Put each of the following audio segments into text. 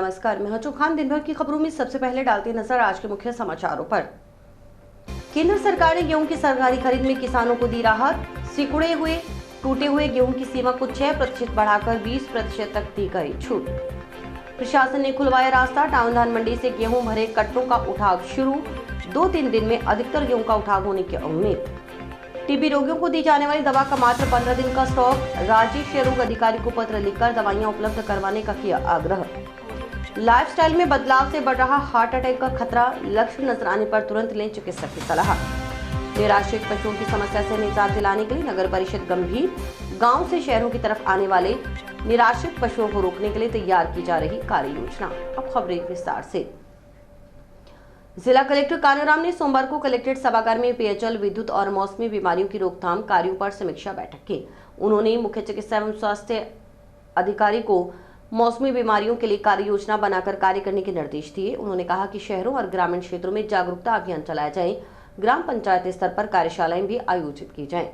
नमस्कार, मैं हजू खान। दिन भर की खबरों में सबसे पहले डालते नजर आज के मुख्य समाचारों पर। केंद्र सरकार ने गेहूं की सरकारी खरीद में किसानों को दी राहत। सिकुड़े हुए टूटे हुए गेहूं की सीमा को 6% बढ़ाकर 20% तक दी गई छूट। प्रशासन ने खुलवाया रास्ता। टाउन धान मंडी से गेहूं भरे कट्टों का उठाव शुरू। 2-3 दिन में अधिकतर गेहूं का उठाव होने की उम्मीद। टीबी रोगियों को दी जाने वाली दवा का मात्र 15 दिन का स्टॉक। राज्य क्षय रोग अधिकारी को पत्र लिखकर दवाइयां उपलब्ध करवाने का किया आग्रह। लाइफस्टाइल में बदलाव से बढ़ रहा हार्ट अटैक का खतरा। लक्षण नजर आने पर तुरंत लें चिकित्सक की सलाह। निराश्रित पशुओं की समस्या से निजात दिलाने के लिए नगर परिषद गंभीर। गांव से शहरों की तरफ आने वाले निराश्रित पशुओं को रोकने के लिए तैयार की जा रही कार्य योजना। अब खबरें विस्तार से। जिला कलेक्टर कान्हूराम ने सोमवार को कलेक्ट्रेट सभागार में पेयजल, विद्युत और मौसमी बीमारियों की रोकथाम कार्यों पर समीक्षा बैठक की। उन्होंने मुख्य चिकित्सा एवं स्वास्थ्य अधिकारी को मौसमी बीमारियों के लिए कार्य योजना बनाकर कार्य करने के निर्देश दिए। उन्होंने कहा कि शहरों और ग्रामीण क्षेत्रों में जागरूकता अभियान चलाया जाए। ग्राम पंचायत स्तर पर कार्यशालाएं भी आयोजित की जाएं।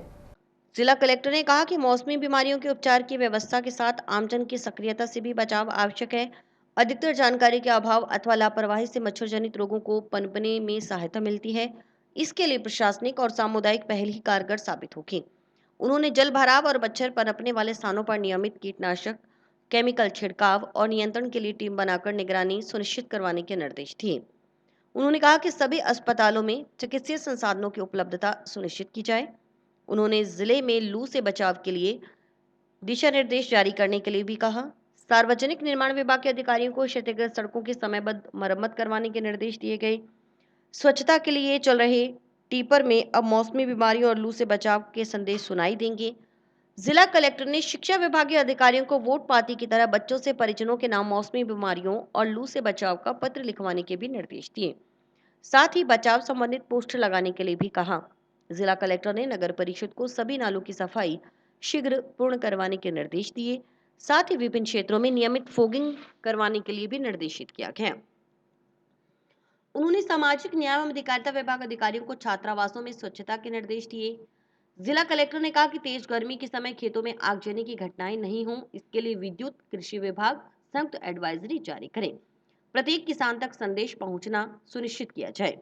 जिला कलेक्टर ने कहा कि मौसमी बीमारियों के उपचार की व्यवस्था के साथ आमजन की सक्रियता से भी बचाव आवश्यक है। अधिकतर जानकारी के अभाव अथवा लापरवाही से मच्छर जनित रोगों को पनपने में सहायता मिलती है। इसके लिए प्रशासनिक और सामुदायिक पहल ही कारगर साबित होगी। उन्होंने जल भराव और मच्छर पनपने वाले स्थानों पर नियमित कीटनाशक, केमिकल छिड़काव और नियंत्रण के लिए टीम बनाकर निगरानी सुनिश्चित करवाने के निर्देश दिए। उन्होंने कहा कि सभी अस्पतालों में चिकित्सीय संसाधनों की उपलब्धता सुनिश्चित की जाए। उन्होंने जिले में लू से बचाव के लिए दिशा निर्देश जारी करने के लिए भी कहा। सार्वजनिक निर्माण विभाग के अधिकारियों को क्षतिग्रस्त सड़कों की समयबद्ध मरम्मत करवाने के निर्देश दिए गए। स्वच्छता के लिए चल रहे टीपर में अब मौसमी बीमारियों और लू से बचाव के संदेश सुनाई देंगे। जिला कलेक्टर ने शिक्षा विभाग के अधिकारियों को वोट पार्टी की तरह बच्चों से परिजनों के नाम मौसमी बीमारियों और लू से बचाव का पत्र लिखवाने के भी निर्देश दिए। साथ ही बचाव संबंधित पोस्टर लगाने के लिए भी कहा। जिला कलेक्टर ने नगर परिषद को सभी नालों की सफाई शीघ्र पूर्ण करवाने के निर्देश दिए। साथ ही विभिन्न क्षेत्रों में नियमित फोगिंग करवाने के लिए भी निर्देशित किया गया। उन्होंने सामाजिक न्याय एवं अधिकारिता विभाग अधिकारियों को छात्रावासों में स्वच्छता के निर्देश दिए। जिला कलेक्टर ने कहा कि तेज गर्मी के समय खेतों में आगजनी की घटनाएं नहीं हों, इसके लिए विद्युत कृषि विभाग संयुक्त एडवाइजरी जारी करें। प्रत्येक किसान तक संदेश पहुंचना सुनिश्चित किया जाए।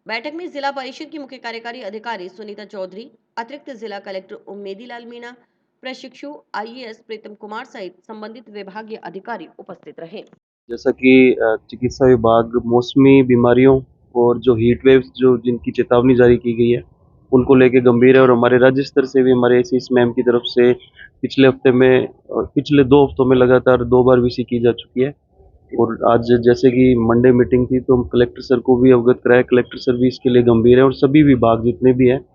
बैठक में जिला परिषद की मुख्य कार्यकारी अधिकारी सुनीता चौधरी, अतिरिक्त जिला कलेक्टर उम्मेदी लाल मीणा, प्रशिक्षु आईएएस प्रीतम कुमार सहित संबंधित विभागीय अधिकारी उपस्थित रहे। जैसा कि चिकित्सा विभाग मौसमी बीमारियों और जो हीट वेव्स जो जिनकी चेतावनी जारी की गई है उनको लेके गंभीर है और हमारे राज्य स्तर से भी हमारे एसीएस मैम की तरफ से पिछले 2 हफ्तों में लगातार 2 बार वीसी की जा चुकी है। और आज जैसे कि मंडे मीटिंग थी तो हम कलेक्टर सर को भी अवगत कराया। कलेक्टर सर भी इसके लिए गंभीर है और सभी विभाग जितने भी हैं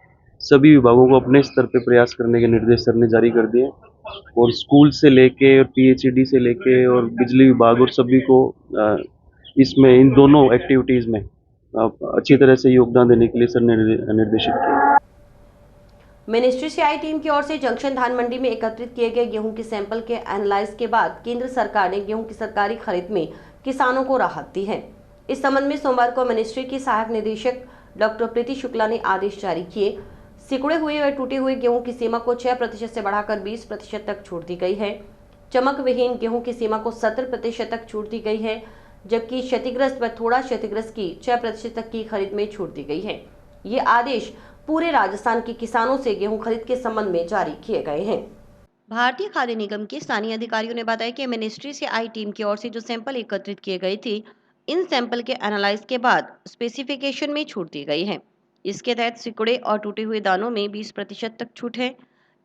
सभी विभागों को अपने स्तर पे प्रयास करने के निर्देश सर ने जारी कर दिए। और स्कूल से लेके और पीएचईडी से लेके और बिजली विभाग और सभी को इसमें इन दोनों एक्टिविटीज में अच्छी तरह से योगदान देने के लिए सर ने निर्देशित किया। मिनिस्ट्री से आई टीम की ओर से जंक्शन धान मंडी में एकत्रित किए गए गेहूं के सैंपल के एनालाइज के बाद केंद्र सरकार ने गेहूं की सरकारी खरीद में किसानों को राहत दी है। इस संबंध में सोमवार को मिनिस्ट्री की सहायक निदेशक डॉक्टर प्रीति शुक्ला ने आदेश जारी किए। सिकुड़े हुए व टूटे हुए गेहूं की सीमा को 6% से बढ़ाकर 20% तक छूट दी गई है। चमक विहीन गेहूं की सीमा को 70% तक छूट दी गई है, जबकि क्षतिग्रस्त व थोड़ा क्षतिग्रस्त की 6% तक की खरीद में छूट दी गई है। ये आदेश पूरे राजस्थान के किसानों से गेहूं खरीद के संबंध में जारी किए गए हैं। भारतीय खाद्य निगम के स्थानीय अधिकारियों ने बताया कि मिनिस्ट्री से आई टीम की ओर से जो सैंपल एकत्रित किए गए थे, इन सैंपल के एनालाइज के बाद स्पेसिफिकेशन में छूट दी गई है। इसके तहत सिकुड़े और टूटे हुए दानों में 20% तक छूट है।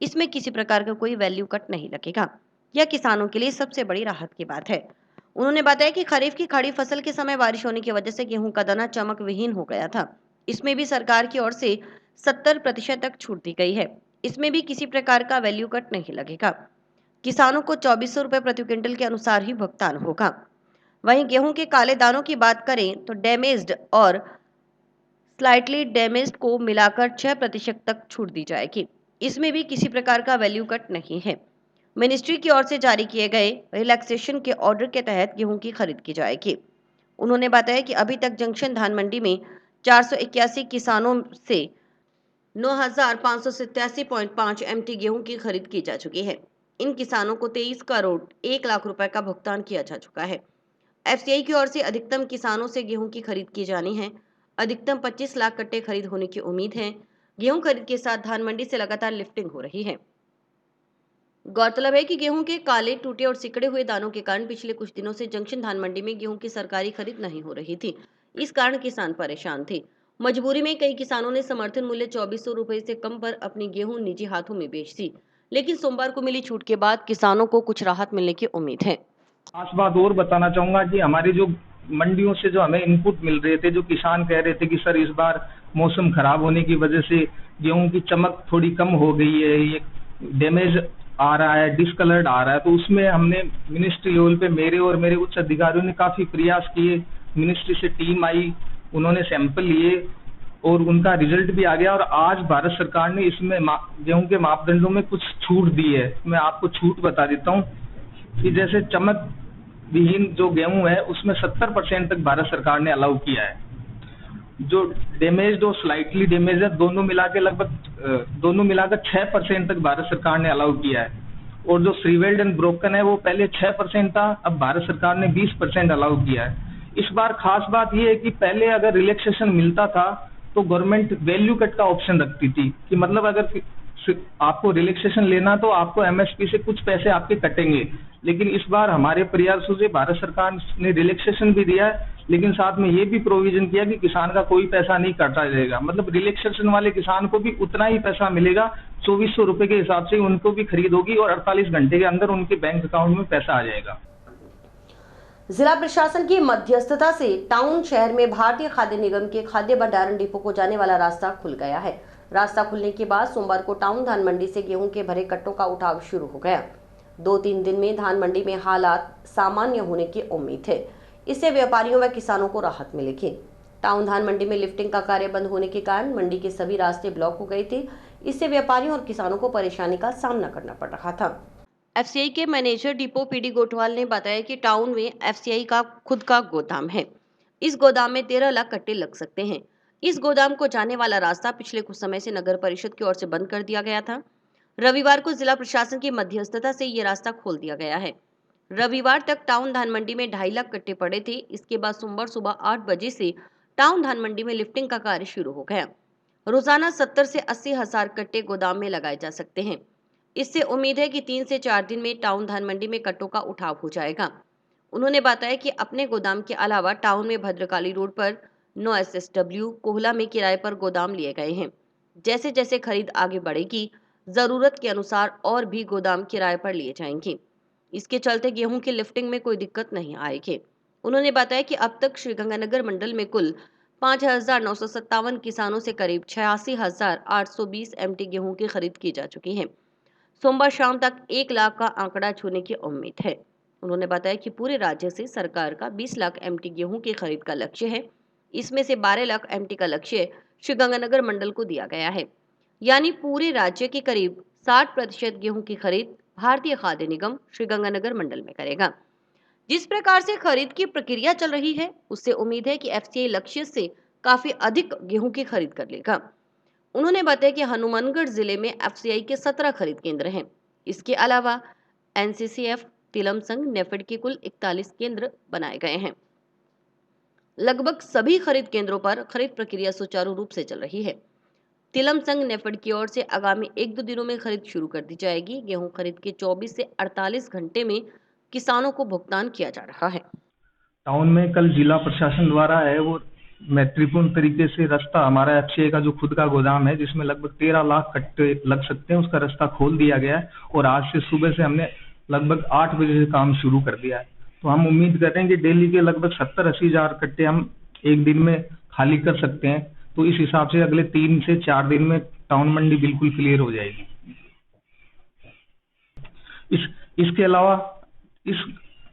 इसमें किसी प्रकार का कोई वैल्यू कट नहीं लगेगा। यह किसानों के लिए सबसे बड़ी राहत की बात है। उन्होंने बताया कि खरीफ की खड़ी फसल के समय बारिश होने की वजह से गेहूं का दाना चमक विहीन हो गया था। इसमें भी सरकार की ओर से 70% तक छूट दी गई है। इसमें भी किसी प्रकार का वैल्यू कट नहीं लगेगा। किसानों को 2400 रुपए प्रति क्विंटल के अनुसार ही भुगतान होगा। वहीं गेहूं के काले दानों की बात करें तो डैमेज्ड और स्लाइटली डैमेज्ड को मिलाकर 6% तक छूट दी जाएगी। इसमें भी किसी प्रकार का वैल्यू कट नहीं है। मिनिस्ट्री की ओर से जारी किए गए रिलैक्सेशन के ऑर्डर के तहत गेहूं की खरीद की जाएगी। उन्होंने बताया कि अभी तक जंक्शन धान मंडी में 481 किसानों से 9,587.5 MT गेहूं की खरीद की जा चुकी है। इन किसानों को 23 करोड़ 1 लाख रुपए का भुगतान किया जा चुका है। एफसीआई की ओर से अधिकतम किसानों से गेहूं की खरीद की जानी है। अधिकतम 25 लाख कट्टे खरीद होने की उम्मीद है। गेहूं खरीद के साथ धान मंडी से लगातार लिफ्टिंग हो रही है। गौरतलब है कि गेहूं के काले, टूटे और सिकड़े हुए दानों के कारण पिछले कुछ दिनों से जंक्शन धान मंडी में गेहूं की सरकारी खरीद नहीं हो रही थी। इस कारण किसान परेशान थे। मजबूरी में कई किसानों ने समर्थन मूल्य 2400 रुपए से कम पर अपनी गेहूं निजी हाथों में बेच दी। लेकिन सोमवार को मिली छूट के बाद किसानों को कुछ राहत मिलने की उम्मीद है। खास बात और बताना चाहूंगा कि हमारी जो मंडियों से जो हमें इनपुट मिल रहे थे, जो किसान कह रहे थे कि सर इस बार मौसम खराब होने की वजह से गेहूं की चमक थोड़ी कम हो गई है, ये डैमेज आ रहा है, डिसकलर्ड आ रहा है, तो उसमें हमने मिनिस्ट्री लेवल पे मेरे और मेरे उच्च अधिकारियों ने काफी प्रयास किए। मिनिस्ट्री से टीम आई, उन्होंने सैंपल लिए और उनका रिजल्ट भी आ गया। और आज भारत सरकार ने इसमें गेहूं के मापदंडों में कुछ छूट दी है। मैं आपको छूट बता देता हूँ कि जैसे चमक विहीन जो गेहूं है उसमें 70% तक भारत सरकार ने अलाउ किया है। जो डैमेज्ड और स्लाइटली डैमेज है दोनों मिलाकर 6% तक भारत सरकार ने अलाउ किया है। और जो श्रीवेल्ड एंड ब्रोकन है वो पहले 6% था, अब भारत सरकार ने 20% अलाउ किया है। इस बार खास बात ये है कि पहले अगर रिलैक्सेशन मिलता था तो गवर्नमेंट वैल्यू कट का ऑप्शन रखती थी कि मतलब अगर आपको रिलैक्सेशन लेना तो आपको एमएसपी से कुछ पैसे आपके कटेंगे। लेकिन इस बार हमारे प्रयासों से भारत सरकार ने रिलैक्सेशन भी दिया है, लेकिन साथ में ये भी प्रोविजन किया कि किसान का कोई पैसा नहीं काटा जाएगा। मतलब रिलैक्सेशन वाले किसान को भी उतना ही पैसा मिलेगा, 2400 रुपए के हिसाब से उनको भी खरीद होगी और 48 घंटे के अंदर उनके बैंक अकाउंट में पैसा आ जाएगा। जिला प्रशासन की मध्यस्थता से टाउन शहर में भारतीय खाद्य निगम के खाद्य भंडारण डिपो को जाने वाला रास्ता खुल गया है। रास्ता खुलने के बाद सोमवार को टाउन धान मंडी से गेहूं के भरे कट्टों का उठाव शुरू हो गया। 2-3 दिन में धान मंडी में हालात सामान्य होने की उम्मीद है। इससे व्यापारियों व किसानों को राहत मिलेगी। टाउन धान मंडी में लिफ्टिंग का कार्य बंद होने के कारण मंडी के सभी रास्ते ब्लॉक हो गए थे। इससे व्यापारियों और किसानों को परेशानी का सामना करना पड़ रहा था। एफसीआई के मैनेजर डिपो पीडी गोठवाल ने बताया कि टाउन में एफसीआई का खुद का गोदाम है। इस गोदाम में 13 लाख कट्टे लग सकते हैं। इस गोदाम को जाने वाला रास्ता पिछले कुछ समय से नगर परिषद की ओर से बंद कर दिया गया था। रविवार को जिला प्रशासन की मध्यस्थता से ये रास्ता खोल दिया गया है। रविवार तक टाउन धान मंडी में 2.5 लाख कट्टे पड़े थे। इसके बाद सोमवार सुबह 8 बजे से टाउन धान मंडी में लिफ्टिंग का कार्य शुरू हो गया। रोजाना 70 से 80 हजार कट्टे गोदाम में लगाए जा सकते हैं। इससे उम्मीद है कि 3 से 4 दिन में टाउन धान मंडी में कट्टों का उठाव हो जाएगा। उन्होंने बताया कि अपने गोदाम के अलावा टाउन में भद्रकाली रोड पर 9 SSW कोहला में किराए पर गोदाम लिए गए हैं। जैसे जैसे खरीद आगे बढ़ेगी, जरूरत के अनुसार और भी गोदाम किराए पर लिए जाएंगे। इसके चलते गेहूं की लिफ्टिंग में कोई दिक्कत नहीं आएगी। उन्होंने बताया कि अब तक श्रीगंगानगर मंडल में कुल 5,957 किसानों से करीब 86,820 MT गेहूं की खरीद की जा चुकी है। सोमवार शाम तक 1 लाख का आंकड़ा छूने की उम्मीद है। उन्होंने बताया कि पूरे राज्य से सरकार का 20 लाख MT गेहूं की खरीद का लक्ष्य है। इसमें से 12 लाख MT का लक्ष्य श्रीगंगानगर मंडल को दिया गया है। यानी पूरे राज्य के करीब 60% गेहूं की खरीद भारतीय खाद्य निगम श्रीगंगानगर मंडल में करेगा। जिस प्रकार से खरीद की प्रक्रिया चल रही है, उससे उम्मीद है कि एफसीआई लक्ष्य से काफी अधिक गेहूं की खरीद कर लेगा। उन्होंने बताया कि हनुमानगढ़ जिले में एफसीआई के 17 खरीद केंद्र हैं। इसके अलावा एनसीसीएफ, तिलम संघ, नेफेड के कुल 41 केंद्र बनाए गए हैं। लगभग सभी खरीद केंद्रों पर खरीद प्रक्रिया सुचारू रूप से चल रही है। तिलम संघ, नेफेड की ओर से आगामी 1-2 दिनों में खरीद शुरू कर दी जाएगी। गेहूं खरीद के 24 से 48 घंटे में किसानों को भुगतान किया जा रहा है। टाउन में कल जिला प्रशासन द्वारा है वो मैत्रीपूर्ण तरीके से रास्ता, हमारा एफसीआई का जो खुद का गोदाम है जिसमें लगभग 13 लाख कट्टे लग सकते हैं, उसका रास्ता खोल दिया गया है। और आज से सुबह से हमने लगभग 8 बजे से काम शुरू कर दिया है। तो हम उम्मीद कर रहे हैं कि डेली के लगभग 70-80 हजार कट्टे हम एक दिन में खाली कर सकते हैं। तो इस हिसाब से अगले 3 से 4 दिन में टाउन मंडी बिल्कुल क्लियर हो जाएगी। इसके अलावा इस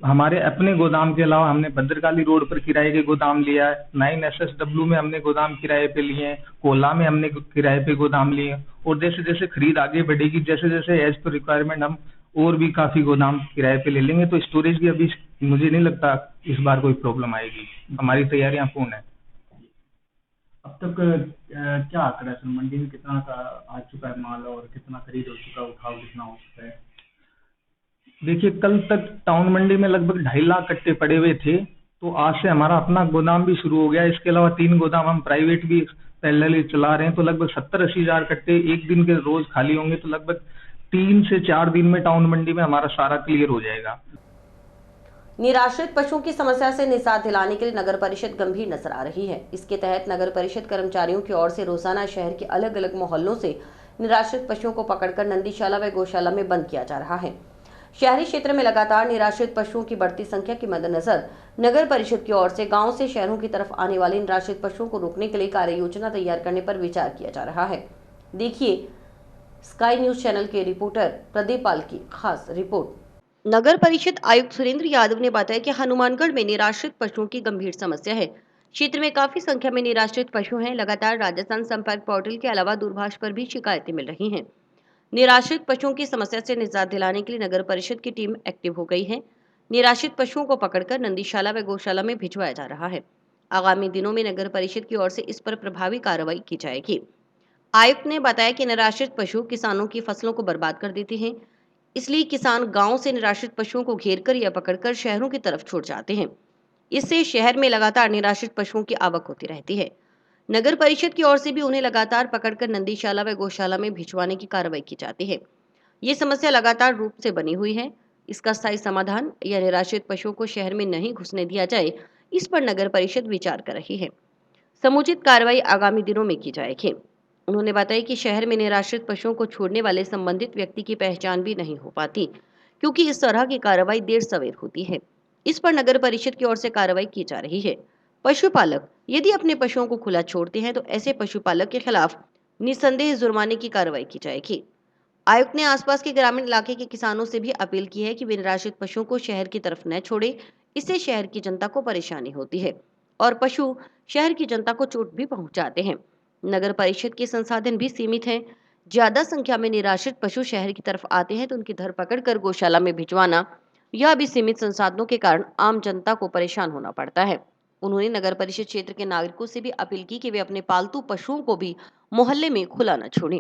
हमारे अपने गोदाम के अलावा हमने भद्रकाली रोड पर किराए के गोदाम लिया है। 9 SSW में हमने गोदाम किराए पे लिए हैं। कोला में हमने किराए पे गोदाम लिए हैं। और जैसे जैसे खरीद आगे बढ़ेगी, जैसे जैसे एज पर रिक्वायरमेंट हम और भी काफी गोदाम किराए पे ले लेंगे। तो स्टोरेज की अभी मुझे नहीं लगता इस बार कोई प्रॉब्लम आएगी। हमारी तैयारियां पूर्ण है। अब तक क्या आंकड़ा है, मंडी में कितना का आ चुका है माल और कितना खरीद हो चुका, उठाव कितना हो चुका है? देखिए, कल तक टाउन मंडी में लगभग 2.5 लाख कट्टे पड़े हुए थे। तो आज से हमारा अपना गोदाम भी शुरू हो गया। इसके अलावा 3 गोदाम हम प्राइवेट भी पैरेलली चला रहे हैं। तो लगभग 70-80 हजार कट्टे एक दिन के रोज खाली होंगे। तो लगभग 3 से 4 दिन में टाउन मंडी में हमारा सारा क्लियर हो जाएगा। निराश्रित पशुओं की समस्या से निजात दिलाने के लिए नगर परिषद गंभीर नजर आ रही है। इसके तहत नगर परिषद कर्मचारियों की ओर से रोजाना शहर के अलग अलग मोहल्लों से निराश्रित पशुओं को पकड़कर नंदीशाला व गौशाला में बंद किया जा रहा है। शहरी क्षेत्र में लगातार निराश्रित पशुओं की बढ़ती संख्या के मद्देनजर नगर परिषद की ओर से गांव से शहरों की तरफ आने वाले निराश्रित पशुओं को रोकने के लिए कार्य योजना तैयार करने पर विचार किया जा रहा है। देखिए स्काई न्यूज चैनल के रिपोर्टर प्रदीप पाल की खास रिपोर्ट। नगर परिषद आयुक्त सुरेंद्र यादव ने बताया कि हनुमानगढ़ में निराश्रित पशुओं की गंभीर समस्या है। क्षेत्र में काफी संख्या में निराश्रित पशु हैं। लगातार राजस्थान संपर्क पोर्टल के अलावा दूरभाष पर भी शिकायतें मिल रही हैं। निराश्रित पशुओं की समस्या से निजात दिलाने के लिए नगर परिषद की टीम एक्टिव हो गई है। निराश्रित पशुओं को पकड़कर नंदीशाला व गौशाला में भिजवाया जा रहा है। आगामी दिनों में नगर परिषद की ओर से इस पर प्रभावी कार्रवाई की जाएगी। आयुक्त ने बताया कि निराश्रित पशु किसानों की फसलों को बर्बाद कर देते हैं, इसलिए किसान गांव से निराश्रित पशुओं को घेरकर या पकड़कर शहरों की तरफ छोड़ जाते हैं। इससे शहर में लगातार निराश्रित पशुओं की आवक होती रहती है। नगर परिषद की ओर से भी उन्हें लगातार पकड़कर नंदीशाला व गौशाला में भिजवाने की कार्रवाई की जाती है। ये समस्या लगातार रूप से बनी हुई है। इसका स्थायी समाधान या निराश्रित पशुओं को शहर में नहीं घुसने दिया जाए, इस पर नगर परिषद विचार कर रही है। समुचित कार्रवाई आगामी दिनों में की जाएगी। उन्होंने बताया कि शहर में निराश्रित पशुओं को छोड़ने वाले संबंधित व्यक्ति की पहचान भी नहीं हो पाती, क्योंकि इस तरह की कार्रवाई देर सवेर होती है। इस पर नगर परिषद की ओर से कार्रवाई की जा रही है। पशुपालक यदि अपने पशुओं को खुला छोड़ते हैं तो ऐसे पशुपालक के खिलाफ निसंदेह जुर्माने की कार्रवाई की जाएगी। आयुक्त ने आसपास के ग्रामीण इलाके के किसानों से भी अपील की है कि वे निराश्रित पशुओं को शहर की तरफ न छोड़े। इससे शहर की जनता को परेशानी होती है और पशु शहर की जनता को चोट भी पहुंचाते हैं। नगर परिषद के संसाधन भी सीमित हैं। ज्यादा संख्या में निराश्रित पशु शहर की तरफ आते हैं तो उनकी धरपकड़ कर गौशाला में भिजवाना, यह भी सीमित संसाधनों के कारण आम जनता को परेशान होना पड़ता है। उन्होंने नगर परिषद क्षेत्र के नागरिकों से भी अपील की कि वे अपने पालतू पशुओं को भी मोहल्ले में खुला न छोड़ें।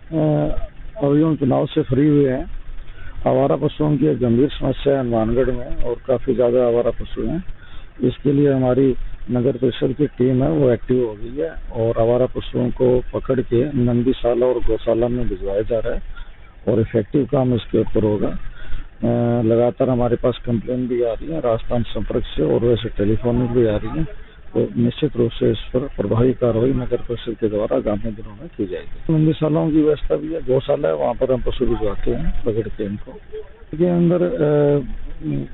अभी हम चुनाव से फ्री हुए हैं। आवारा पशुओं की एक गंभीर समस्या है हनुमानगढ़ में और काफ़ी ज़्यादा आवारा पशु हैं। इसके लिए हमारी नगर परिषद की टीम है वो एक्टिव हो गई है और आवारा पशुओं को पकड़ के नंदीशाला और गौशाला में भिजवाया जा रहा है और इफेक्टिव काम इसके ऊपर होगा। लगातार हमारे पास कंप्लेन भी आ रही है राजस्थान संपर्क से और वैसे टेलीफोनिक भी आ रही है। तो निश्चित रूप से इस पर प्रभावी कार्रवाई नगर परिषद के द्वारा आगामी दिनों में की जाएगी। नंदीशालाओं की व्यवस्था भी है, गौशाला है, वहाँ पर हम पशु भिजवाते हैं पकड़ के इनको। इसके अंदर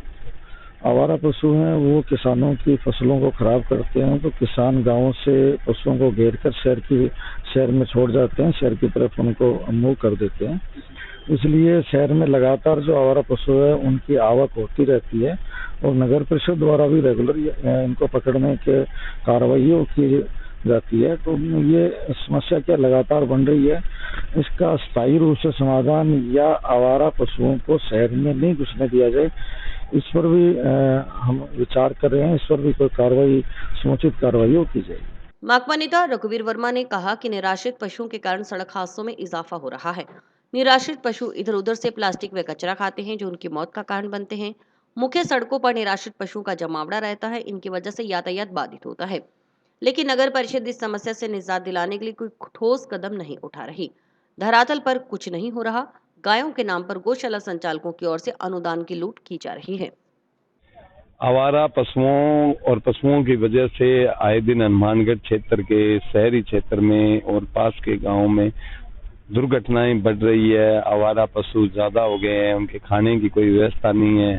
आवारा पशु हैं वो किसानों की फसलों को खराब करते हैं, तो किसान गांव से पशुओं को घेरकर शहर में छोड़ जाते हैं, शहर की तरफ उनको मूव कर देते हैं। इसलिए शहर में लगातार जो आवारा पशु है उनकी आवक होती रहती है और नगर परिषद द्वारा भी रेगुलर इनको पकड़ने के कार्रवाई की जाती है। तो ये समस्या क्या लगातार बन रही है, इसका स्थायी रूप से समाधान या आवारा पशुओं को शहर में नहीं घुसने दिया जाए, इस पर भी हम विचार कर रहे हैं। इस पर भी कोई कार्रवाई, समुचित कार्रवाई की जाएगी। माकपा नेता रघुवीर वर्मा ने कहा कि निराश्रित पशुओं के कारण सड़क हादसों में इजाफा हो रहा है। निराश्रित पशु इधर उधर से प्लास्टिक व कचरा खाते हैं जो उनकी मौत का कारण बनते हैं। मुख्य सड़कों पर निराश्रित पशुओं का जमावड़ा रहता है, इनकी वजह से यातायात बाधित होता है। लेकिन नगर परिषद इस समस्या से निजात दिलाने के लिए कोई ठोस कदम नहीं उठा रही। धरातल पर कुछ नहीं हो रहा। गायों के नाम पर गौशाला संचालकों की ओर से अनुदान की लूट की जा रही है। आवारा पशुओं और पशुओं की वजह से आए दिन हनुमानगढ़ क्षेत्र के शहरी क्षेत्र में और पास के गांवों में दुर्घटनाएं बढ़ रही है। आवारा पशु ज्यादा हो गए हैं, उनके खाने की कोई व्यवस्था नहीं है,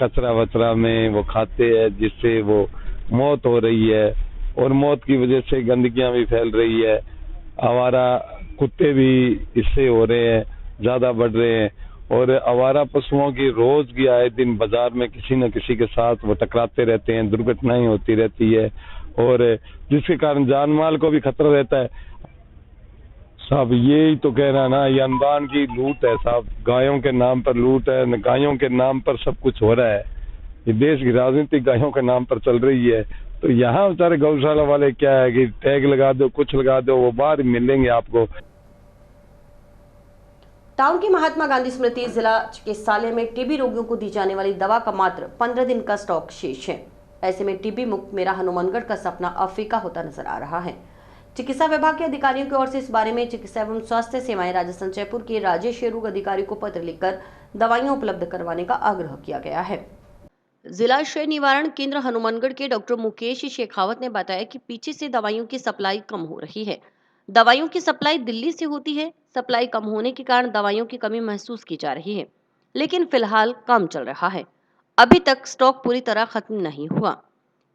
कचरा वचरा में वो खाते हैं जिससे वो मौत हो रही है और मौत की वजह से गंदगियां भी फैल रही है। आवारा कुत्ते भी इससे हो रहे हैं, ज्यादा बढ़ रहे हैं और आवारा पशुओं की रोज की आए दिन बाजार में किसी न किसी के साथ वो टकराते रहते हैं, दुर्घटनाएं होती रहती है और जिसके कारण जान माल को भी खतरा रहता है। साहब यही तो कह रहा ना, ये अनुदान की लूट है साहब, गायों के नाम पर लूट है, गायों के नाम पर सब कुछ हो रहा है। ये देश की राजनीति गायों के नाम पर चल रही है। तो यहाँ बेचारे गौशाला वाले क्या है कि टैग लगा दो, कुछ लगा दो, वो बाहर मिलेंगे आपको। टाउन की महात्मा गांधी स्मृति जिला चिकित्सालय में टीबी रोगियों को दी जाने वाली दवा का मात्र 15 दिन का स्टॉक शेष है। ऐसे में टीबी मुक्त मेरा हनुमानगढ़ का सपना अब फीका होता नजर आ रहा है। चिकित्सा विभाग के अधिकारियों की ओर से इस बारे में चिकित्सा एवं स्वास्थ्य सेवाएं राजस्थान जयपुर के राजेश शेरू अधिकारी को पत्र लिखकर दवाइयां उपलब्ध करवाने का आग्रह किया गया है। जिला क्षय निवारण केंद्र हनुमानगढ़ के डॉक्टर मुकेश शेखावत ने बताया कि पीछे से दवाइयों की सप्लाई कम हो रही है। दवाइयों की सप्लाई दिल्ली से होती है। सप्लाई कम होने के कारण दवाइयों की कमी महसूस की जा रही है, लेकिन फिलहाल काम चल रहा है। अभी तक स्टॉक पूरी तरह खत्म नहीं हुआ।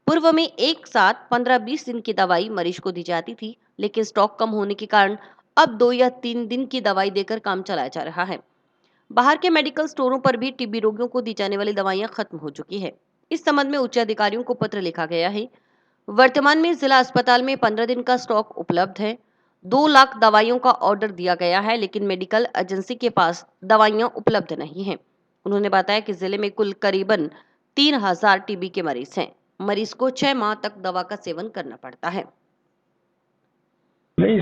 पूर्व में एक साथ 15-20 दिन की दवाई मरीज को दी जाती थी, लेकिन स्टॉक कम होने के कारण अब 2 या 3 दिन की दवाई देकर काम चलाया जा रहा है। बाहर के मेडिकल स्टोरों पर भी टीबी रोगियों को दी जाने वाली दवाइयां खत्म हो चुकी है। इस संबंध में उच्च अधिकारियों को पत्र लिखा गया है। वर्तमान में जिला अस्पताल में 15 दिन का स्टॉक उपलब्ध है। 2 लाख दवाइयों का ऑर्डर दिया गया है, लेकिन मेडिकल एजेंसी के पास दवाइयां उपलब्ध नहीं हैं। उन्होंने बताया कि जिले में कुल करीबन 3000 टीबी के मरीज हैं। मरीज को 6 माह तक दवा का सेवन करना पड़ता है। नहीं,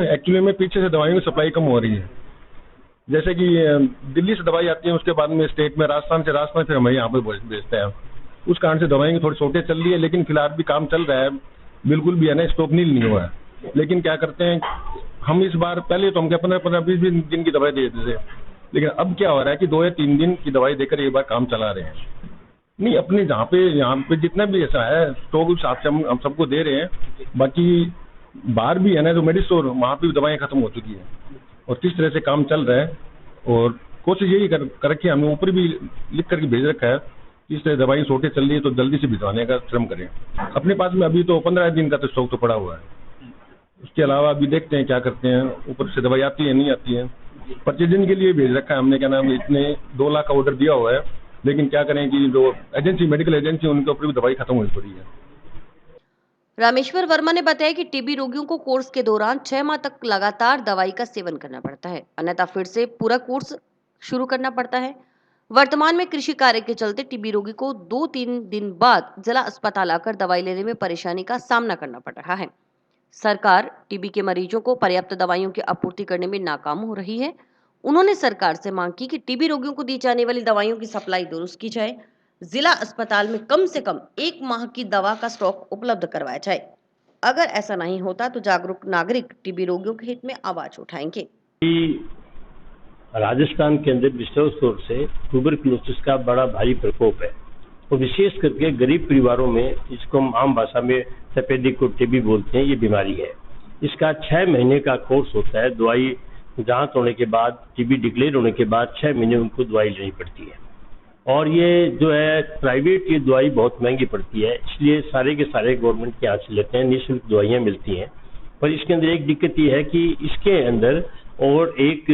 एक्चुअली में पीछे से दवाइयों की सप्लाई कम हो रही है। जैसे कि दिल्ली से दवाई आती है, उसके बाद में स्टेट में राजस्थान फिर हमें यहाँ पे भेजते हैं। उस कारण से दवाइयों की थोड़ी शॉर्टेज चल रही है, लेकिन फिलहाल भी काम चल रहा है। बिल्कुल भी है ना, स्टॉक नील नहीं हुआ है। लेकिन क्या करते हैं हम इस बार, पहले तो हम क्या 15-20 दिन की दवाई दे देते थे, लेकिन अब क्या हो रहा है कि 2 या 3 दिन की दवाई देकर एक बार काम चला रहे हैं। नहीं, अपने यहाँ पे जितना भी ऐसा है स्टॉक उस हिसाब से हम सबको दे रहे हैं। बाकी बाहर भी है ना, जो मेडिकल स्टोर, वहाँ पे भी दवाएं खत्म हो चुकी है और किस तरह से काम चल रहा है। और कोशिश यही कर रखी है, हमने ऊपर भी लिख करके भेज रखा है, इस तरह दवाई शॉर्टेज चल रही है तो जल्दी से भिजवाने का श्रम करें। अपने पास में अभी तो 15 दिन का तो स्टॉक तो पड़ा हुआ है। उसके अलावा अभी देखते हैं क्या करते हैं, ऊपर से दवाई आती है नहीं आती है। 25 दिन के लिए भेज रखा है हमने, क्या नाम, इतने 2 लाख का ऑर्डर दिया हुआ है। लेकिन क्या करें कि जो एजेंसी, मेडिकल एजेंसी, उनके ऊपर भी दवाई खत्म हुई पड़ी है। रामेश्वर वर्मा ने बताया कि टीबी रोगियों को कोर्स के दौरान 6 माह तक लगातार दवाई का सेवन करना पड़ता है, अन्यथा फिर से पूरा कोर्स शुरू करना पड़ता है। वर्तमान में कृषि कार्य के चलते टीबी रोगी को 2-3 दिन बाद जिला अस्पताल आकर दवाई लेने में परेशानी का सामना करना पड़ रहा है। सरकार टीबी के मरीजों को पर्याप्त दवाइयों की आपूर्ति करने में नाकाम हो रही है। उन्होंने सरकार से मांग की कि टीबी रोगियों को दी जाने वाली दवाइयों की सप्लाई दुरुस्त की जाए। जिला अस्पताल में कम से कम 1 माह की दवा का स्टॉक उपलब्ध करवाया जाए। अगर ऐसा नहीं होता तो जागरूक नागरिक टीबी रोगियों के हित में आवाज उठाएंगे। राजस्थान के अंदर विशेष तौर से ट्यूबरक्लोसिस का बड़ा भारी प्रकोप है और विशेष करके गरीब परिवारों में, जिसको हम आम भाषा में तपेदिक को टीबी बोलते हैं, ये बीमारी है। इसका 6 महीने का कोर्स होता है। दवाई जांच होने के बाद, टीबी डिक्लेयर होने के बाद 6 महीने उनको दवाई लेनी पड़ती है। और ये जो है प्राइवेट की दवाई बहुत महंगी पड़ती है, इसलिए सारे के सारे गवर्नमेंट के यहाँ से लेते हैं, निःशुल्क दवाइयाँ मिलती हैं। पर इसके अंदर एक दिक्कत ये है कि इसके अंदर और एक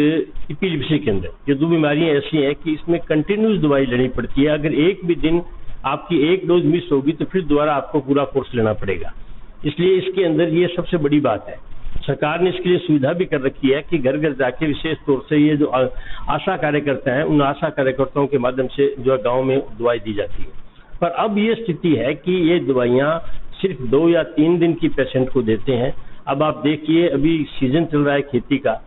एपिलेप्सी के अंदर ये 2 बीमारियाँ ऐसी हैं कि इसमें कंटिन्यूस दवाई लेनी पड़ती है। अगर एक भी दिन आपकी 1 डोज मिस होगी तो फिर दोबारा आपको पूरा कोर्स लेना पड़ेगा। इसलिए इसके अंदर ये सबसे बड़ी बात है। सरकार ने इसके लिए सुविधा भी कर रखी है कि घर घर जाके विशेष तौर से ये जो आशा कार्यकर्ता हैं, उन आशा कार्यकर्ताओं के माध्यम से जो है गाँव में दवाई दी जाती है। पर अब ये स्थिति है कि ये दवाइयाँ सिर्फ 2 या 3 दिन की पेशेंट को देते हैं। अब आप देखिए, अभी सीजन चल रहा है खेती का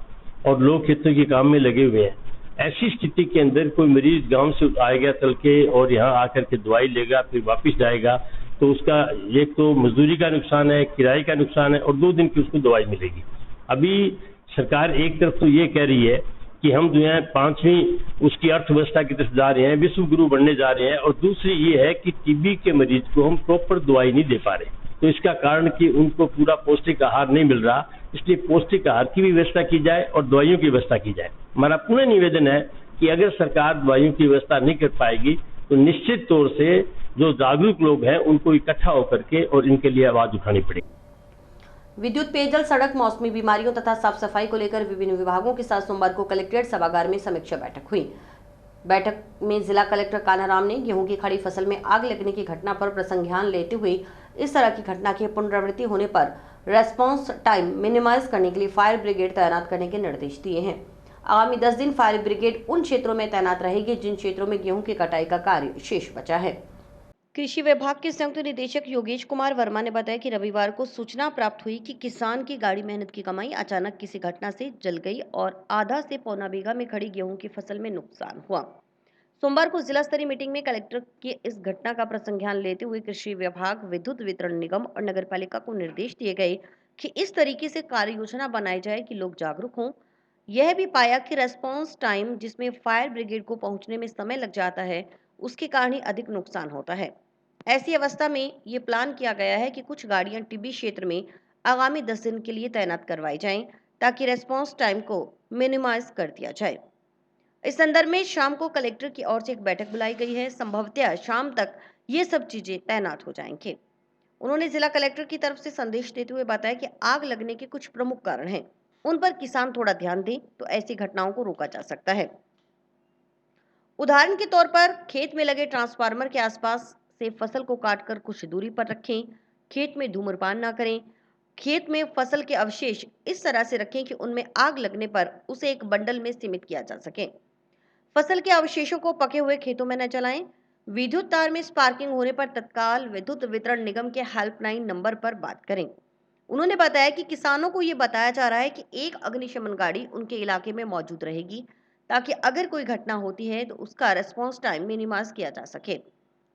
और लोग खेतों के काम में लगे हुए हैं। ऐसी स्थिति के अंदर कोई मरीज गांव से आएगा चल के और यहाँ आकर के दवाई लेगा, फिर वापस जाएगा, तो उसका एक तो मजदूरी का नुकसान है, किराए का नुकसान है और 2 दिन की उसको दवाई मिलेगी। अभी सरकार एक तरफ तो ये कह रही है कि हम जो है 5वीं उसकी अर्थव्यवस्था की तरफ जा रहे हैं, विश्व गुरु बनने जा रहे हैं, और दूसरी ये है कि टीबी के मरीज को हम प्रॉपर दवाई नहीं दे पा रहे। तो इसका कारण कि उनको पूरा पौष्टिक आहार नहीं मिल रहा, इसलिए पौष्टिक आहार की भी व्यवस्था की जाए और दवाइयों की व्यवस्था की जाए। हमारा पुनः निवेदन है कि अगर सरकार दवाइयों की व्यवस्था नहीं कर पाएगी तो निश्चित तौर से जो जागरूक लोग हैं उनको इकट्ठा होकर के और इनके लिए आवाज उठानी पड़ेगी। विद्युत, पेयजल, सड़क, मौसमी बीमारियों तथा साफ सफाई को लेकर विभिन्न विभागों के साथ सोमवार को कलेक्ट्रेट सभागार में समीक्षा बैठक हुई। बैठक में जिला कलेक्टर कानाराम ने गेहूं की खड़ी फसल में आग लगने की घटना पर प्रसंज्ञान लेते हुए इस तरह की घटना की पुनरावृत्ति होने पर रेस्पॉन्स टाइम मिनिमाइज करने के लिए फायर ब्रिगेड तैनात करने के निर्देश दिए हैं। आगामी 10 दिन फायर ब्रिगेड उन क्षेत्रों में तैनात रहेगी जिन क्षेत्रों में गेहूं की कटाई का कार्य शेष बचा है। कृषि विभाग के संयुक्त निदेशक योगेश कुमार वर्मा ने बताया कि रविवार को सूचना प्राप्त हुई कि किसान की गाड़ी मेहनत की कमाई अचानक किसी घटना से जल गई और आधा से पौना बीघा में खड़ी गेहूं की फसल में नुकसान हुआ। सोमवार को जिला स्तरीय मीटिंग में कलेक्टर की इस घटना का प्रसंज्ञान लेते हुए कृषि विभाग, विद्युत वितरण निगम और नगर पालिका को निर्देश दिए गए कि इस तरीके से कार्य योजना बनाई जाए कि लोग जागरूक हों। यह भी पाया कि रेस्पॉन्स टाइम, जिसमें फायर ब्रिगेड को पहुंचने में समय लग जाता है, उसके कारण ही अधिक नुकसान होता है। ऐसी अवस्था में ये प्लान किया गया है कि कुछ गाड़ियां टिब्बी क्षेत्र में आगामी 10 दिन के लिए तैनात करवाई जाएं, ताकि रेस्पॉन्स टाइम को मिनिमाइज कर दिया जाए। इस संदर्भ में शाम को कलेक्टर की ओर से एक बैठक बुलाई गई है। संभवतः शाम तक ये सब चीजें तैनात हो जाएंगे। उन्होंने जिला कलेक्टर की तरफ से संदेश देते हुए बताया कि आग लगने के कुछ प्रमुख कारण हैं, उन पर किसान थोड़ा ध्यान दें तो ऐसी घटनाओं को रोका जा सकता है। उदाहरण के तौर पर खेत में लगे ट्रांसफार्मर के आसपास से फसल को काटकर कुछ दूरी पर रखें। खेत में धूम्रपान न करें। खेत में फसल के अवशेष इस तरह से रखें कि उनमें आग लगने पर उसे एक बंडल में सीमित किया जा सके। फसल के अवशेषों को पके हुए खेतों में न जलाएं। विद्युत तार में स्पार्किंग होने पर तत्काल विद्युत वितरण निगम के हेल्पलाइन नंबर पर बात करें। उन्होंने बताया कि किसानों को यह बताया जा रहा है कि एक अग्निशमन गाड़ी उनके इलाके में मौजूद रहेगी, ताकि अगर कोई घटना होती है तो उसका रेस्पॉन्स टाइम मिनिमाइज किया जा सके।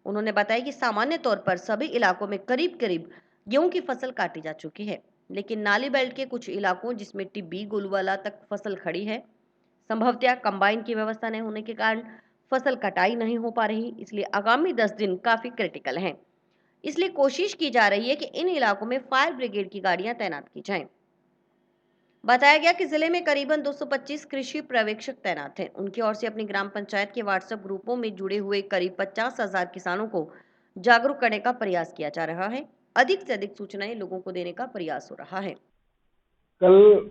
उन्होंने बताया कि सामान्य तौर पर सभी इलाकों में करीब करीब गेहूं की फसल काटी जा चुकी है, लेकिन नाली बेल्ट के कुछ इलाकों, जिसमें टिब्बी, गोलूवाला तक फसल खड़ी है। संभवतः कंबाइन की व्यवस्था नहीं होने के कारण फसल कटाई नहीं हो पा रही, इसलिए आगामी 10 दिन काफी क्रिटिकल हैं। इसलिए कोशिश की जा रही है कि इन इलाकों में फायर ब्रिगेड की गाड़ियां तैनात की जाएं। बताया गया कि जिले में करीबन 225 कृषि पर्यवेक्षक तैनात हैं। उनकी ओर से अपनी ग्राम पंचायत के व्हाट्सएप ग्रुपों में जुड़े हुए करीब 50,000 किसानों को जागरूक करने का प्रयास किया जा रहा है। अधिक से अधिक सूचनाएं लोगों को देने का प्रयास हो रहा है। कल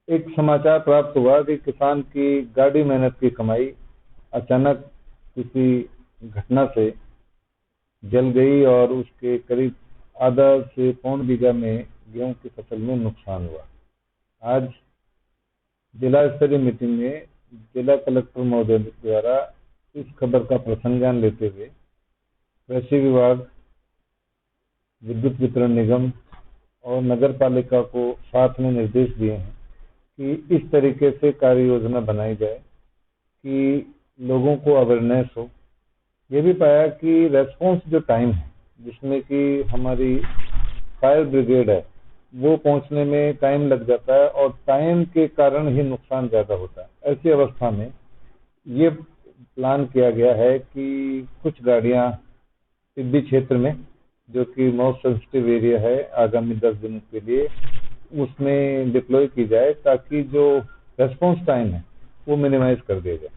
एक समाचार प्राप्त हुआ कि किसान की गाड़ी मेहनत की कमाई अचानक किसी घटना से जल गई और उसके करीब आधा से पौन बीघा में गेहूं की फसल में नुकसान हुआ। आज जिला स्तरीय मीटिंग में जिला कलेक्टर महोदय द्वारा इस खबर का प्रसंज्ञान लेते हुए कृषि विभाग, विद्युत वितरण निगम और नगर पालिका को साथ में निर्देश दिए हैं कि इस तरीके से कार्य योजना बनाई जाए कि लोगों को अवेयरनेस हो। ये भी पाया कि रेस्पॉन्स जो टाइम है, जिसमें कि हमारी फायर ब्रिगेड है, वो पहुंचने में टाइम लग जाता है और टाइम के कारण ही नुकसान ज़्यादा होता है। ऐसी अवस्था में ये प्लान किया गया है कि कुछ गाड़ियां टिब्बी क्षेत्र में, जो कि मोस्ट सेंसिटिव एरिया है, आगामी 10 दिनों के लिए उसमें डिप्लॉय की जाए, ताकि जो रेस्पॉन्स टाइम है वो मिनिमाइज कर दिया जाए।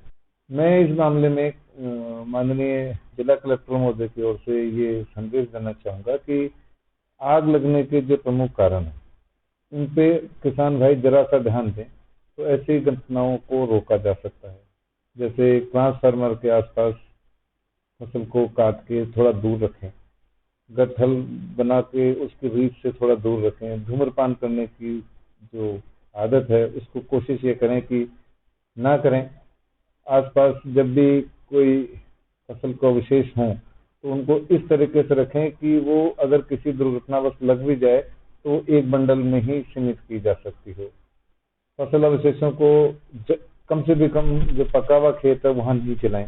मैं इस मामले में माननीय जिला कलेक्टर महोदय की ओर से ये संदेश देना चाहूँगा कि आग लगने के जो प्रमुख कारण हैं, उन पे किसान भाई जरा सा ध्यान दें तो ऐसी घटनाओं को रोका जा सकता है। जैसे ट्रांसफार्मर के आसपास फसल को काट के थोड़ा दूर रखें, गट्ठल बना के उसकी रीच से थोड़ा दूर रखें। धूम्रपान करने की जो आदत है उसको कोशिश ये करें कि ना करें। आसपास जब भी कोई फसल को अवशेष हों तो उनको इस तरीके से रखें कि वो अगर किसी दुर्घटनावश लग भी जाए तो एक बंडल में ही सीमित की जा सकती हो। फसल अवशेषों को कम से भी कम जो पका हुआ खेत है वहां नहीं चलाएं।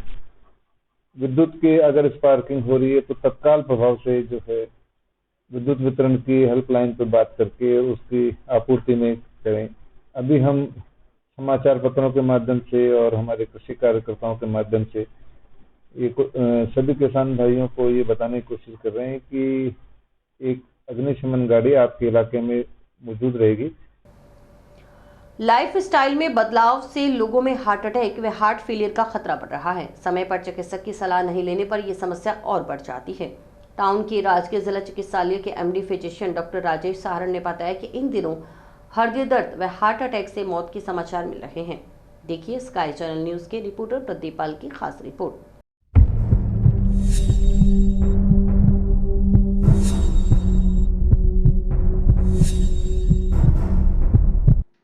विद्युत की अगर स्पार्किंग हो रही है तो तत्काल प्रभाव से जो है विद्युत वितरण की हेल्पलाइन पर बात करके उसकी आपूर्ति में करें। अभी हम समाचार पत्रों के माध्यम से और हमारे कृषि कार्यकर्ताओं के माध्यम से सभी किसान भाइयों को ये बताने की कोशिश कर रहे हैं कि एक अग्निशमन गाड़ी आपके इलाके में मौजूद रहेगी। लाइफ स्टाइल में बदलाव से लोगों में हार्ट अटैक व हार्ट फेलियर का खतरा बढ़ रहा है। समय पर चिकित्सक की सलाह नहीं लेने पर यह समस्या और बढ़ जाती है। टाउन के राजकीय जिला चिकित्सालय के MD physician doctor Rajesh Saharan ने बताया कि इन दिनों हृदय दर्द व हार्ट अटैक से मौत के समाचार मिल रहे हैं। देखिए स्काई चैनल न्यूज के रिपोर्टर प्रदीप पाल की खास रिपोर्ट।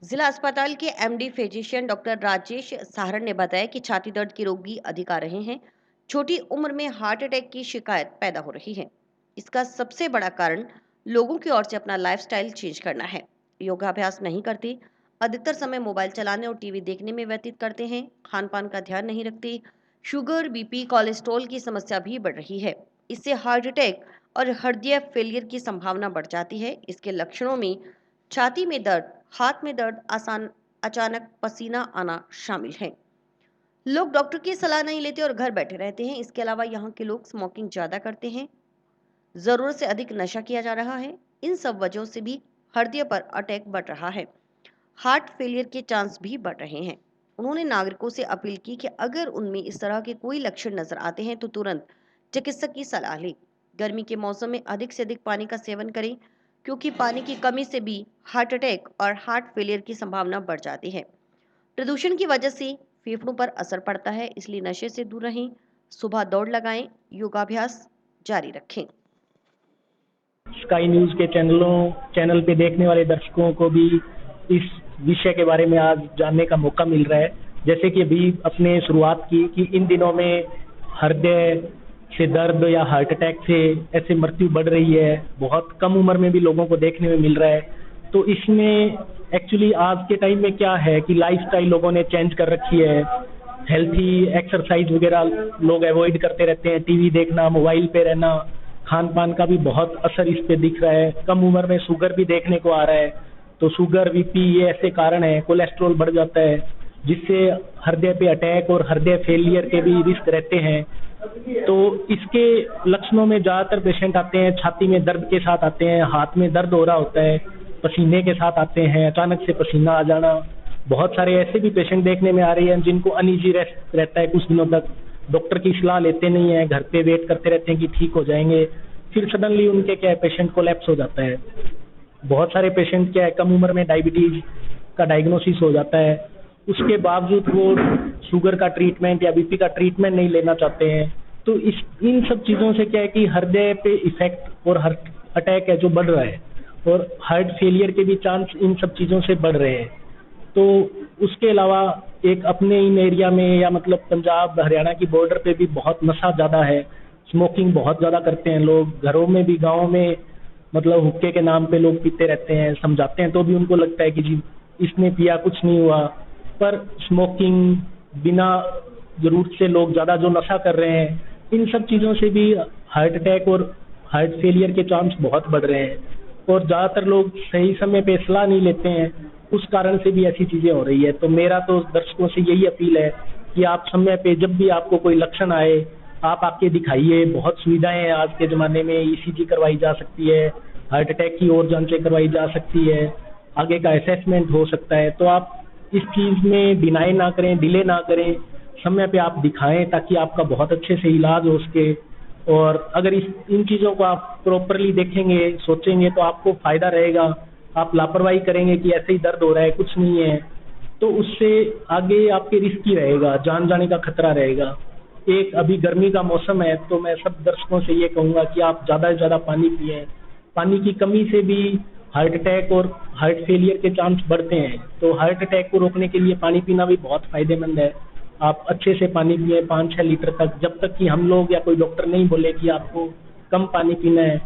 जिला अस्पताल के MD physician doctor Rajesh Saharan ने बताया कि छाती दर्द के रोगी अधिक आ रहे हैं। छोटी उम्र में हार्ट अटैक की शिकायत पैदा हो रही है। इसका सबसे बड़ा कारण लोगों की ओर से अपना लाइफस्टाइल चेंज करना है। योगाभ्यास नहीं करते, अधिकतर समय मोबाइल चलाने और टीवी देखने में व्यतीत करते हैं, खान पान का ध्यान नहीं रखते, शुगर, बीपी, कोलेस्ट्रॉल की समस्या भी बढ़ रही है। इससे हार्ट अटैक और हृदय फेलियर की संभावना बढ़ जाती है। इसके लक्षणों में छाती में दर्द, हाथ में दर्द, अचानक पसीना आना शामिल है। लोग डॉक्टर की सलाह नहीं लेते और घर बैठे रहते हैं। इसके अलावा यहाँ के लोग स्मोकिंग ज्यादा करते हैं, जरूरत से अधिक नशा किया जा रहा है। इन सब वजहों से भी हृदय पर अटैक बढ़ रहा है, हार्ट फेलियर के चांस भी बढ़ रहे हैं। उन्होंने नागरिकों से अपील की कि अगर उनमें इस तरह के कोई लक्षण नजर आते हैं तो तुरंत चिकित्सक की सलाह लें। गर्मी के मौसम में अधिक से अधिक पानी का सेवन करें, क्योंकि पानी की कमी से भी हार्ट अटैक और हार्ट फेलियर की संभावना बढ़ जाती है। प्रदूषण की वजह से फेफड़ों पर असर पड़ता है, इसलिए नशे से दूर रहें, सुबह दौड़ लगाएं, योगाभ्यास जारी रखें। स्काई न्यूज के चैनल पे देखने वाले दर्शकों को भी इस विषय के बारे में आज जानने का मौका मिल रहा है। जैसे कि अभी अपने शुरुआत की कि इन दिनों में हृदय से दर्द या हार्ट अटैक से ऐसे मृत्यु बढ़ रही है, बहुत कम उम्र में भी लोगों को देखने में मिल रहा है। तो इसमें एक्चुअली आज के टाइम में क्या है कि लाइफस्टाइल लोगों ने चेंज कर रखी है, हेल्थी एक्सरसाइज वगैरह लोग अवॉइड करते रहते हैं, टीवी देखना, मोबाइल पे रहना, खान पान का भी बहुत असर इस पे दिख रहा है। कम उम्र में शुगर भी देखने को आ रहा है, तो शुगर, बीपी ये ऐसे कारण है, कोलेस्ट्रॉल बढ़ जाता है, जिससे हृदय पे अटैक और हृदय फेलियर के भी रिस्क रहते हैं। तो इसके लक्षणों में ज़्यादातर पेशेंट आते हैं छाती में दर्द के साथ आते हैं, हाथ में दर्द हो रहा होता है, पसीने के साथ आते हैं, अचानक से पसीना आ जाना। बहुत सारे ऐसे भी पेशेंट देखने में आ रहे हैं जिनको अनईजी रेस्ट रहता है, कुछ दिनों तक डॉक्टर की सलाह लेते नहीं है, घर पे वेट करते रहते हैं कि ठीक हो जाएंगे, फिर सडनली उनके क्या है पेशेंट कोलैप्स हो जाता है। बहुत सारे पेशेंट क्या है कम उम्र में डायबिटीज का डायग्नोसिस हो जाता है, उसके बावजूद वो शुगर का ट्रीटमेंट या बीपी का ट्रीटमेंट नहीं लेना चाहते हैं। तो इन सब चीज़ों से क्या है कि हृदय पे इफेक्ट और हार्ट अटैक है जो बढ़ रहा है, और हार्ट फेलियर के भी चांस इन सब चीज़ों से बढ़ रहे हैं। तो उसके अलावा एक अपने इन एरिया में या मतलब पंजाब हरियाणा की बॉर्डर पे भी बहुत नशा ज़्यादा है, स्मोकिंग बहुत ज़्यादा करते हैं लोग, घरों में भी गाँव में मतलब हुक्के के नाम पे लोग पीते रहते हैं, समझाते हैं तो भी उनको लगता है कि जी इसने पिया कुछ नहीं हुआ। पर स्मोकिंग, बिना जरूरत से लोग ज़्यादा जो नशा कर रहे हैं, इन सब चीज़ों से भी हार्ट अटैक और हार्ट फेलियर के चांस बहुत बढ़ रहे हैं। और ज़्यादातर लोग सही समय पे सलाह नहीं लेते हैं, उस कारण से भी ऐसी चीज़ें हो रही है। तो मेरा तो दर्शकों से यही अपील है कि आप समय पे जब भी आपको कोई लक्षण आए आप आके दिखाइए। बहुत सुविधाएं हैं आज के ज़माने में, ईसीजी करवाई जा सकती है, हार्ट अटैक की और जांचें करवाई जा सकती है, आगे का असेसमेंट हो सकता है। तो आप इस चीज़ में डिनाई ना करें, डिले ना करें, समय पे आप दिखाएं ताकि आपका बहुत अच्छे से इलाज हो सके। और अगर इन चीज़ों को आप प्रॉपरली देखेंगे, सोचेंगे तो आपको फ़ायदा रहेगा। आप लापरवाही करेंगे कि ऐसे ही दर्द हो रहा है, कुछ नहीं है, तो उससे आगे आपके रिस्क ही रहेगा, जान जाने का खतरा रहेगा। एक अभी गर्मी का मौसम है, तो मैं सब दर्शकों से ये कहूँगा कि आप ज़्यादा से ज़्यादा पानी पिएं। पानी की कमी से भी हार्ट अटैक और हार्ट फेलियर के चांस बढ़ते हैं। तो हार्ट अटैक को रोकने के लिए पानी पीना भी बहुत फ़ायदेमंद है। आप अच्छे से पानी पिए 5-6 लीटर तक, जब तक कि हम लोग या कोई डॉक्टर नहीं बोले कि आपको कम पानी पीना है,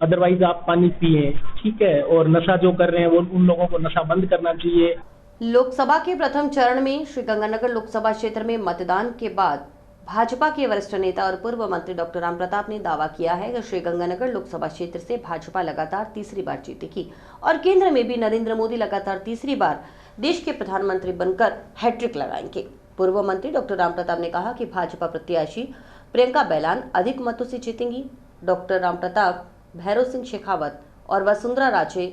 अदरवाइज आप पानी पिए, ठीक है। और नशा जो कर रहे हैं वो उन लोगों को नशा बंद करना चाहिए। लोकसभा के प्रथम चरण में श्रीगंगानगर लोकसभा क्षेत्र में मतदान के बाद भाजपा के वरिष्ठ नेता और पूर्व मंत्री डॉक्टर रामप्रताप ने दावा किया है कि श्रीगंगानगर लोकसभा क्षेत्र से भाजपा लगातार तीसरी बार जीतेगी और केंद्र में भी नरेंद्र मोदी लगातार तीसरी बार देश के प्रधानमंत्री बनकर हैट्रिक लगाएंगे। पूर्व मंत्री डॉक्टर रामप्रताप ने कहा कि भाजपा प्रत्याशी प्रियंका बैलान अधिक मतों से जीतेंगी। डॉक्टर रामप्रताप भैरव सिंह शेखावत और वसुंधरा राजे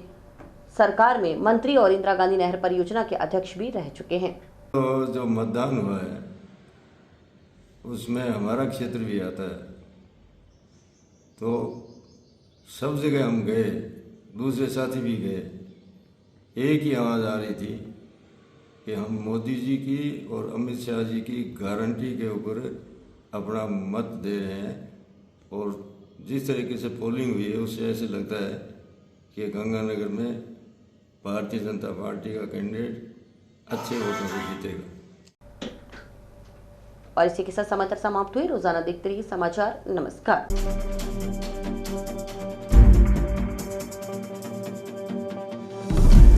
सरकार में मंत्री और इंदिरा गांधी नहर परियोजना के अध्यक्ष भी रह चुके हैं। तो जो मतदान हुआ है उसमें हमारा क्षेत्र भी आता है, तो सब जगह हम गए, दूसरे साथी भी गए, एक ही आवाज़ आ रही थी कि हम मोदी जी की और अमित शाह जी की गारंटी के ऊपर अपना मत दे रहे हैं। और जिस तरीके से पोलिंग हुई है उससे ऐसे लगता है कि गंगानगर में भारतीय जनता पार्टी का कैंडिडेट अच्छे वोटों से जीतेगा। और इसी के साथ समाचार समाप्त हुए। रोजाना देखते रहिए समाचार। नमस्कार।